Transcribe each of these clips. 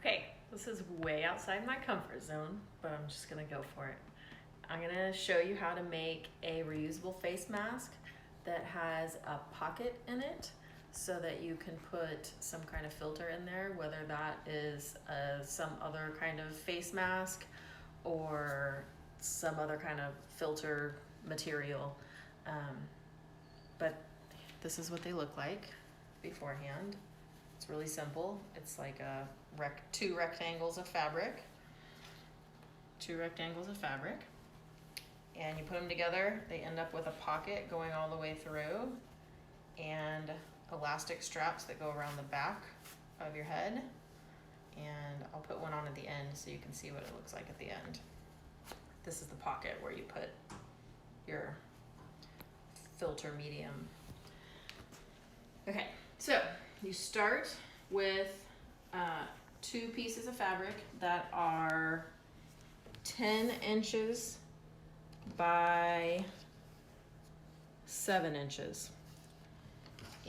Okay, this is way outside my comfort zone, but I'm just gonna go for it. I'm gonna show you how to make a reusable face mask that has a pocket in it so that you can put some kind of filter in there, whether that is some other kind of face mask or some other kind of filter material. But this is what they look like beforehand. It's really simple. It's like two rectangles of fabric, and you put them together. They end up with a pocket going all the way through and elastic straps that go around the back of your head. And I'll put one on at the end so you can see what it looks like at the end. This is the pocket where you put your filter medium. Okay, so you start with 2 pieces of fabric that are 10 inches by 7 inches.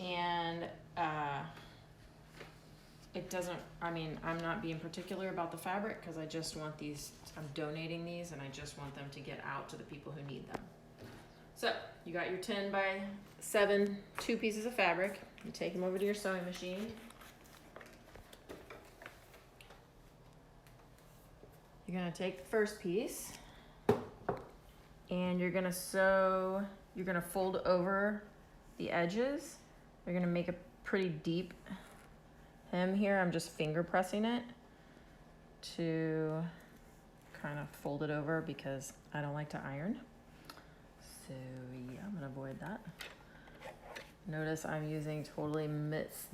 And it doesn't, I'm not being particular about the fabric because I just want these, I'm donating these and I just want them to get out to the people who need them. So you got your 10 by 7, 2 pieces of fabric. You take them over to your sewing machine. You're gonna take the first piece and you're gonna fold over the edges. You're gonna make a pretty deep hem here. I'm just finger pressing it to kind of fold it over because I don't like to iron. So yeah, I'm gonna avoid that. Notice I'm using totally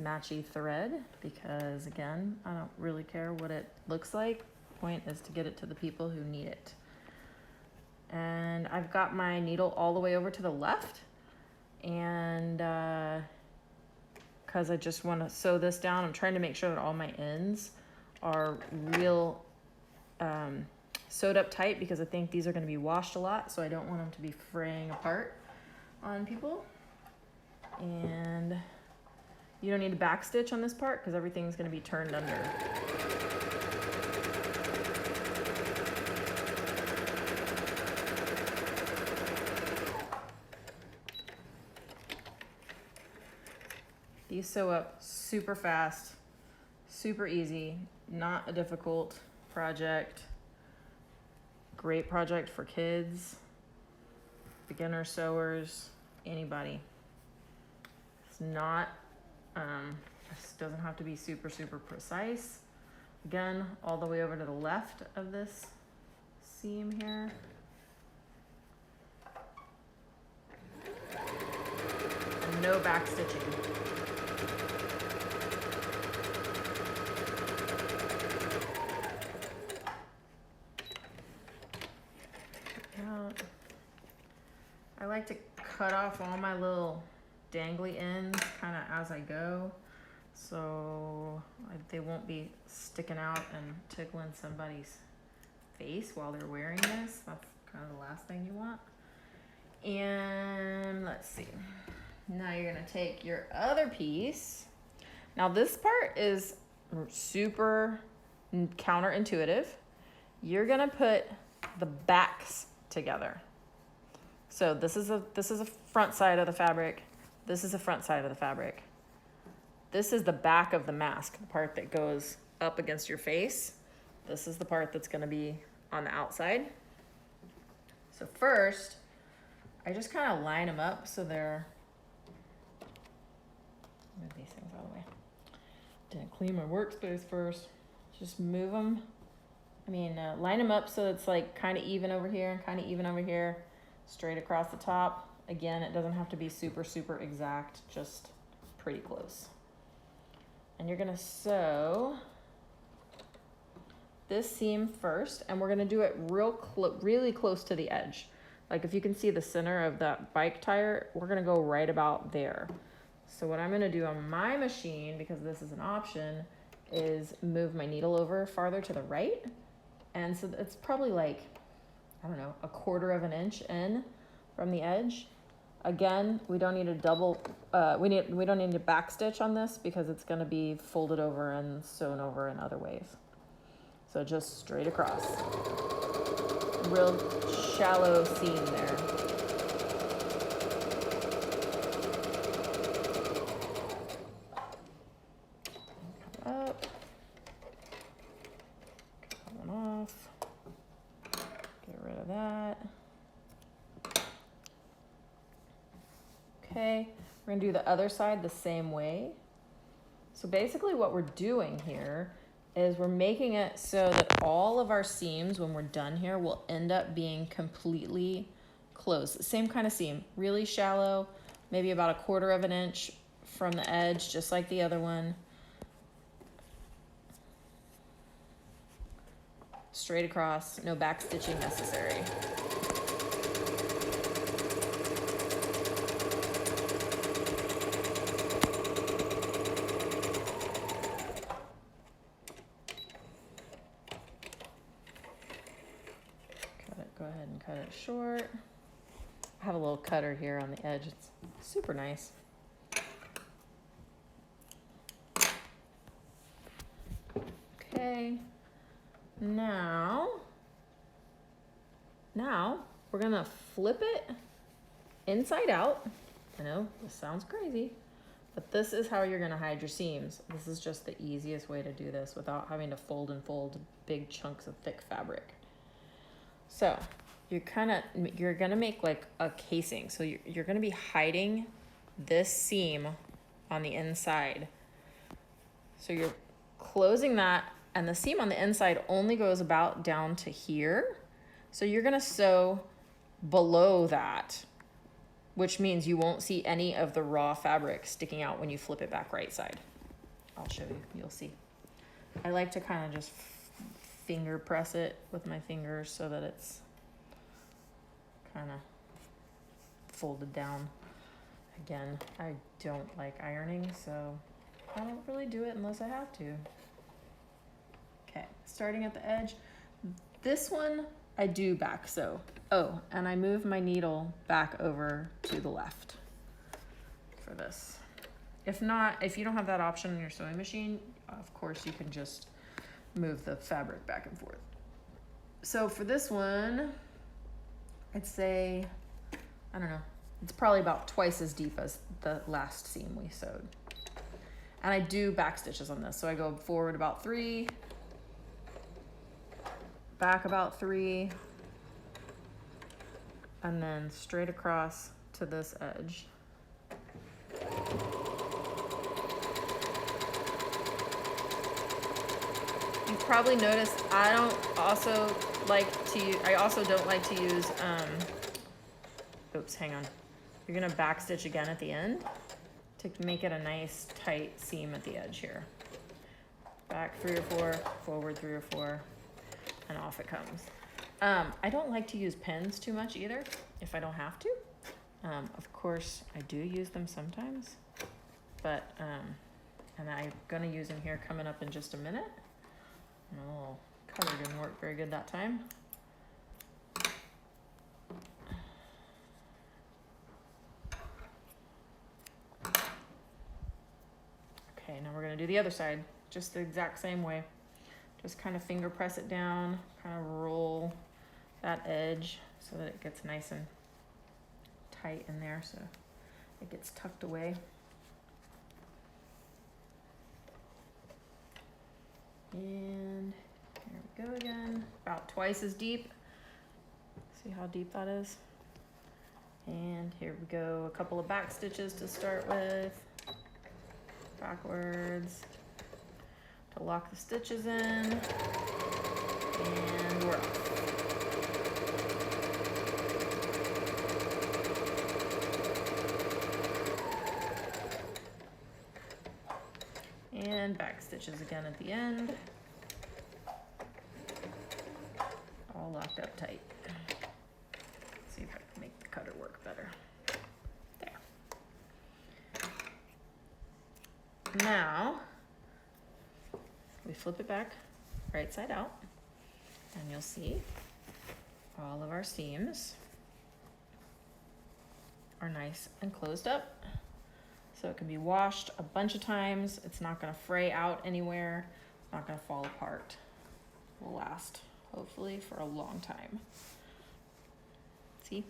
matchy thread because again, I don't really care what it looks like. The point is to get it to the people who need it. And I've got my needle all the way over to the left, and because I just want to sew this down, I'm trying to make sure that all my ends are real sewed up tight because I think these are going to be washed a lot, so I don't want them to be fraying apart on people. And you don't need a back stitch on this part because everything's going to be turned under. These sew up super fast, super easy, not a difficult project. Great project for kids, beginner sewers, anybody. It's not, this doesn't have to be super precise. Again, all the way over to the left of this seam here. And no back stitching. I like to cut off all my little dangly ends kind of as I go, so they won't be sticking out and tickling somebody's face while they're wearing this. That's kind of the last thing you want. And let's see. Now you're gonna take your other piece. Now this part is super counterintuitive. You're gonna put the backs together. So this is a front side of the fabric. This is a front side of the fabric. This is the back of the mask, the part that goes up against your face. This is the part that's gonna be on the outside. So first, I just kind of line them up so they're, move these things out of the way. Didn't clean my workspace first. Just move them. Line them up so it's like kind of even over here and kind of even over here, straight across the top. Again, it doesn't have to be super exact, just pretty close. And you're gonna sew this seam first, and we're gonna do it really close to the edge. Like if you can see the center of that bike tire, we're gonna go right about there. So what I'm gonna do on my machine, because this is an option, is move my needle over farther to the right. And so it's probably like, I don't know, 1/4 of an inch in from the edge. Again, we don't need a we don't need a back stitch on this because it's going to be folded over and sewn over in other ways. So just straight across. Real shallow seam there. Come up. Cut that one off. Get rid of that. Okay, we're gonna do the other side the same way. So basically what we're doing here is we're making it so that all of our seams, when we're done here, will end up being completely closed. Same kind of seam, really shallow, maybe about 1/4 of an inch from the edge, just like the other one. Straight across, no back stitching necessary. Go ahead and cut it short. I have a little cutter here on the edge. It's super nice. Okay. Now we're gonna flip it inside out. I know this sounds crazy, but this is how you're gonna hide your seams. This is just the easiest way to do this without having to fold and fold big chunks of thick fabric. So you're gonna make like a casing. So you're gonna be hiding this seam on the inside. So you're closing that, and the seam on the inside only goes about down to here. So you're gonna sew below that, which means you won't see any of the raw fabric sticking out when you flip it back right side. I'll show you, you'll see. I like to kind of just finger press it with my fingers so that it's kind of folded down. Again, I don't like ironing, so I don't really do it unless I have to. Okay, starting at the edge. This one I do back sew. Oh, and I move my needle back over to the left for this. If not, if you don't have that option on your sewing machine, of course you can just move the fabric back and forth. So for this one, I'd say, I don't know, it's probably about twice as deep as the last seam we sewed. And I do back stitches on this. So I go forward about 3, back about 3, and then straight across to this edge. You probably noticed I also don't like to use, oops, hang on. You're gonna back stitch again at the end to make it a nice tight seam at the edge here. Back 3 or 4, forward 3 or 4, and off it comes. I don't like to use pins too much either, if I don't have to. Of course, I do use them sometimes, but, and I'm gonna use them here coming up in just a minute. Oh, cutter didn't work very good that time. Okay, now we're gonna do the other side, just the exact same way. Just kind of finger press it down, kind of roll that edge so that it gets nice and tight in there so it gets tucked away. And here we go again, about twice as deep. See how deep that is? And here we go, a couple of back stitches to start with. Backwards to lock the stitches in. And we're off. And back stitches again at the end. All locked up tight. Let's see if I can make the cutter work better. There. Now, we flip it back right side out, and you'll see all of our seams are nice and closed up. So it can be washed a bunch of times. It's not gonna fray out anywhere. It's not gonna fall apart. will last, hopefully, for a long time. See?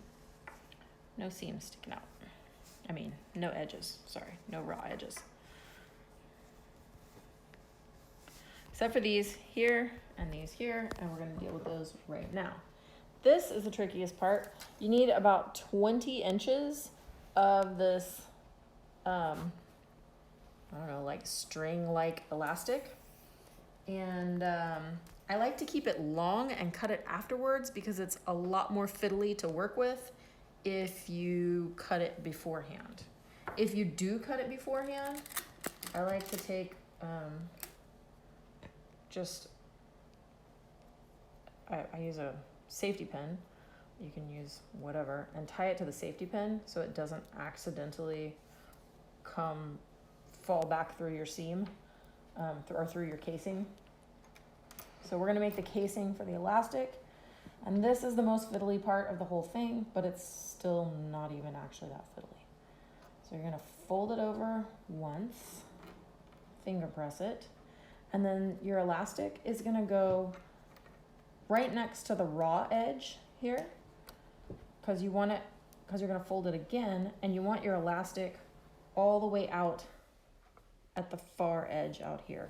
No seams sticking out. I mean, no edges, sorry, no raw edges. Except for these here and these here, and we're gonna deal with those right now. This is the trickiest part. You need about 20 inches of this, I don't know, like string-like elastic. And I like to keep it long and cut it afterwards because it's a lot more fiddly to work with if you cut it beforehand. If you do cut it beforehand, I like to take I use a safety pin. You can use whatever and tie it to the safety pin so it doesn't accidentally fall back through your seam or through your casing. So we're gonna make the casing for the elastic, and this is the most fiddly part of the whole thing, but it's still not even actually that fiddly. So you're gonna fold it over once, finger press it, and then your elastic is gonna go right next to the raw edge here, because you're gonna fold it again, and you want your elastic all the way out at the far edge out here,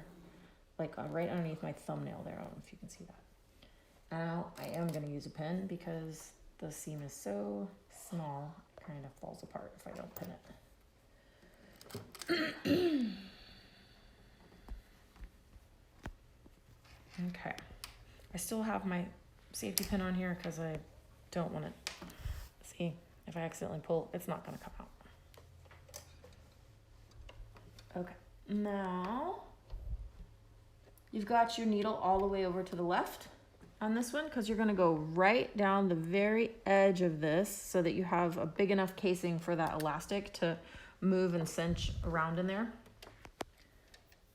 like right underneath my thumbnail there. I don't know if you can see that. Now I am gonna use a pin because the seam is so small, it kind of falls apart if I don't pin it. Okay, I still have my safety pin on here because I don't want to see if I accidentally pull, it's not going to come out. Okay, now you've got your needle all the way over to the left on this one because you're going to go right down the very edge of this so that you have a big enough casing for that elastic to move and cinch around in there.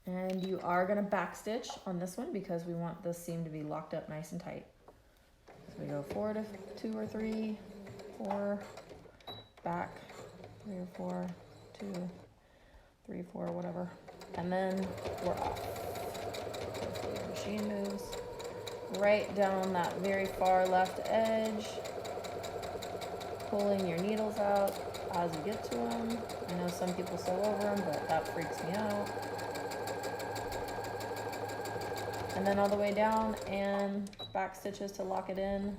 And you are going to backstitch on this one because we want this seam to be locked up nice and tight. So we go 4 to 2 or 3, 4, back, 3 or 4, 2, 3, 4, whatever. And then we're off. Hopefully your machine moves. Right down that very far left edge, pulling your needles out as you get to them. I know some people sew over them, but that freaks me out. And then all the way down and back stitches to lock it in.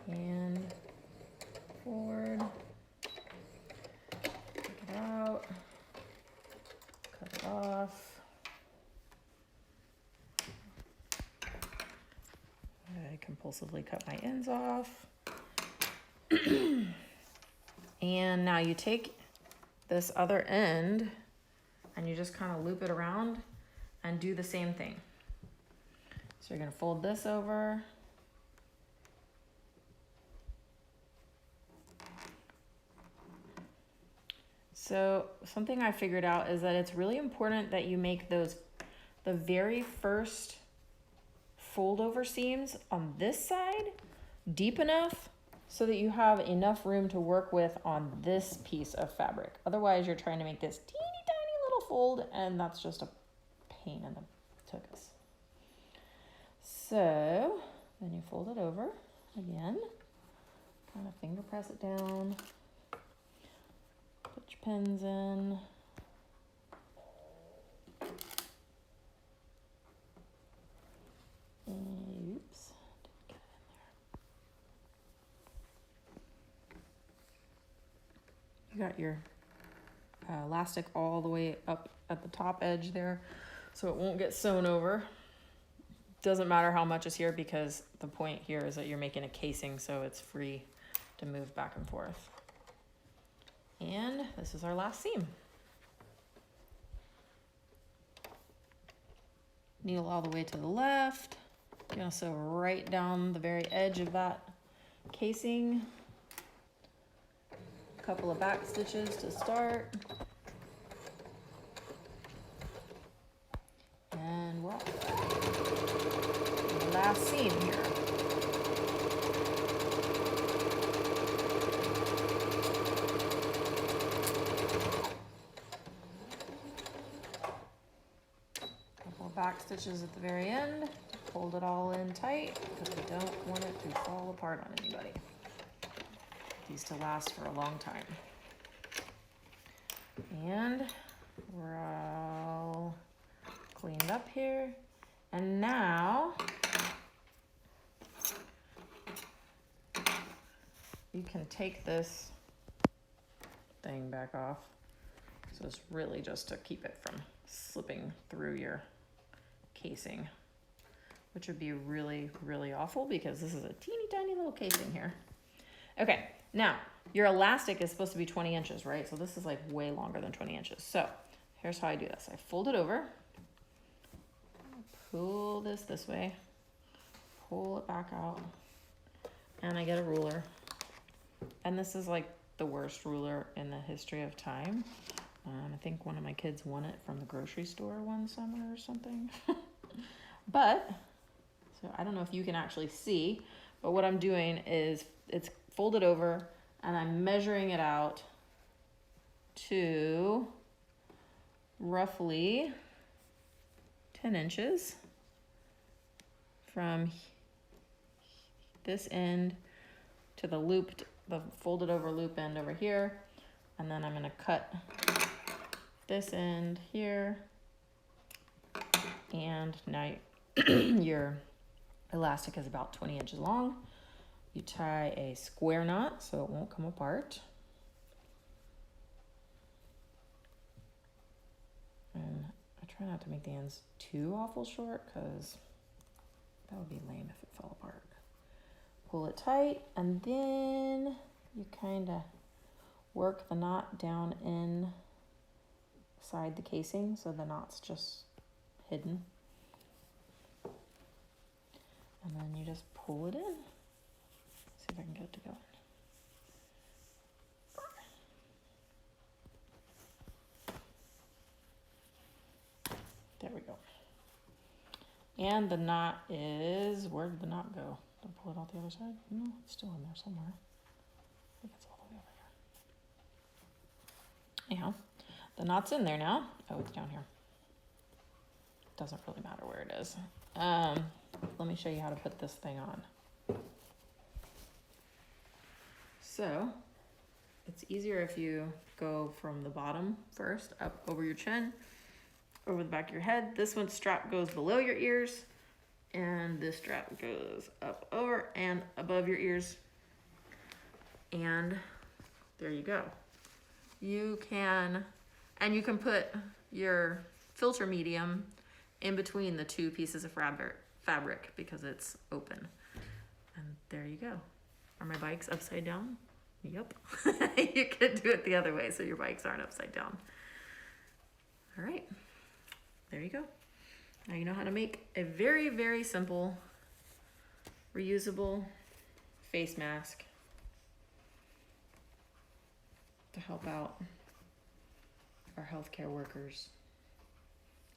And forward. Take it out. Cut it off. I compulsively cut my ends off. And now you take this other end and you just kind of loop it around and do the same thing. So you're gonna fold this over. So something I figured out is that it's really important that you make the very first fold over seams on this side deep enough so that you have enough room to work with on this piece of fabric. Otherwise you're trying to make this teeny tiny little fold and that's just a pain in the tuchus. So then you fold it over again, kind of finger press it down, put your pins in, and, oops, didn't get it in there. You got your elastic all the way up at the top edge there, so it won't get sewn over. Doesn't matter how much is here because the point here is that you're making a casing so it's free to move back and forth. And this is our last seam. Needle all the way to the left. You're gonna sew right down the very edge of that casing. A couple of back stitches to start. And we're off. The last seam here. Couple back stitches at the very end. Hold it all in tight because we don't want it to fall apart on anybody. These to last for a long time. And we're all cleaned up here. And now you can take this thing back off. So it's really just to keep it from slipping through your casing, which would be really, really awful because this is a teeny tiny little casing here. Okay, now your elastic is supposed to be 20 inches, right? So this is like way longer than 20 inches. So here's how I do this. I fold it over, pull this way, pull it back out, and I get a ruler. And this is like the worst ruler in the history of time. I think one of my kids won it from the grocery store one summer or something. But, so I don't know if you can actually see, but what I'm doing is it's folded over and I'm measuring it out to roughly 10 inches from this end to the looped, the folded over loop end over here. And then I'm gonna cut this end here. And now your elastic is about 20 inches long. You tie a square knot so it won't come apart. And I try not to make the ends too awful short because that would be lame if it fell apart. Pull it tight and then you kind of work the knot down inside the casing so the knot's just hidden. And then you just pull it in. See if I can get it to go in. There we go. And the knot is, where did the knot go? Did I pull it out the other side? No, it's still in there somewhere. I think it's all the way over here. Anyhow, the knot's in there now. Oh, it's down here. Doesn't really matter where it is. Let me show you how to put this thing on. So, it's easier if you go from the bottom first, up over your chin, over the back of your head. This one strap goes below your ears, and this strap goes up over and above your ears. And there you go. You can put your filter medium in between the two pieces of fabric because it's open. And there you go. Are my bikes upside down? Yep. You could do it the other way so your bikes aren't upside down. All right, there you go. Now you know how to make a very, very simple, reusable face mask to help out our healthcare workers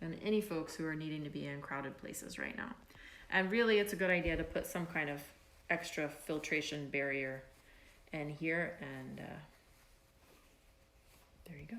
and any folks who are needing to be in crowded places right now. And really, it's a good idea to put some kind of extra filtration barrier in here, and there you go.